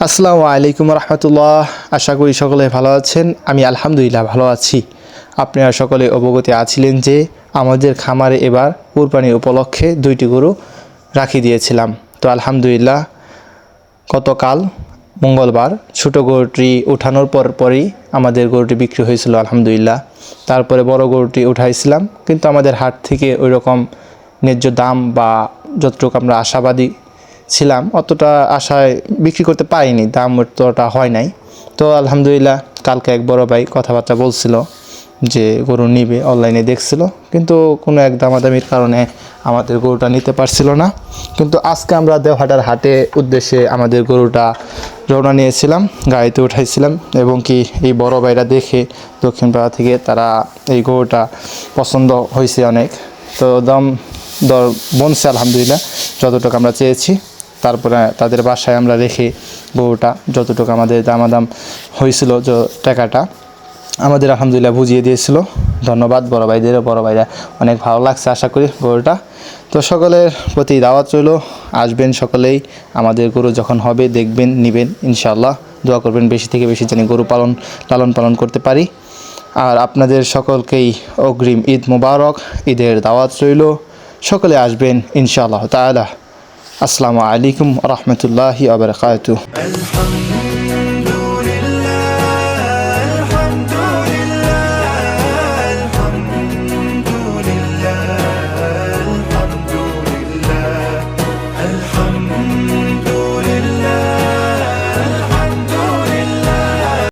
আসসালামু আলাইকুম রহমতুল্লাহ। আশা করি সকলে ভালো আছেন। আমি আলহামদুলিল্লাহ ভালো আছি। আপনারা সকলে অবগত আছিলেন যে আমাদের খামারে এবার কুরবানির উপলক্ষে 2টি গরু রাখি দিয়েছিলাম। তো আলহামদুলিল্লাহ গতকাল মঙ্গলবার ছোটো গরুটি উঠানোর পরই আমাদের গরুটি বিক্রি হয়েছিল আলহামদুলিল্লাহ। তারপরে বড় গরুটি উঠাইছিলাম, কিন্তু আমাদের হাট থেকে ওই রকম ন্যায্য দাম বা যতটুকু আমরা আশাবাদী ছিলাম অতটা আশায় বিক্রি করতে পারিনি, দাম অতটা হয় নাই। তো আলহামদুলিল্লাহ কালকে এক বড় ভাই কথাবার্তা বলছিল যে গরু নিবে, অনলাইনে দেখছিল, কিন্তু কোনো এক দামাদামির কারণে আমাদের গরুটা নিতে পারছিল না। কিন্তু আজকে আমরা দেওহাটার হাটে উদ্দেশ্যে আমাদের গরুটা রওনা নিয়েছিলাম, গাড়িতে উঠাইছিলাম, এবং কি এই বড় ভাইরা দেখে দক্ষিণপাড়া থেকে তারা এই গরুটা পছন্দ হয়েছে অনেক। তো দর বনছে আলহামদুলিল্লাহ যতটুকু আমরা চেয়েছি। তারপরে তাদের বাসায় আমরা রেখে গরুটা যতটুকু আমাদের দামাদাম হয়েছিল, যে টাকাটা আমাদের আলহামদুলিল্লাহ বুঝিয়ে দিয়েছিল। ধন্যবাদ বড় ভাইদেরও, বড় ভাইরা অনেক ভালো লাগছে আশা করি গরুটা। তো সকলের প্রতি দাওয়াত রইল, আসবেন সকলেই। আমাদের গরু যখন হবে দেখবেন, নেবেন ইনশাআল্লাহ। দোয়া করবেন বেশি থেকে বেশি যেন গরু লালন পালন করতে পারি। আর আপনাদের সকলকেই অগ্রিম ঈদ মুবারক, ঈদের দাওয়াত রইল। সকলে আসবেন ইনশাআল্লাহ তাআলা। আসসালামু আলাইকুম রহমতুল্লাহি ওয়া বারাকাতুহু।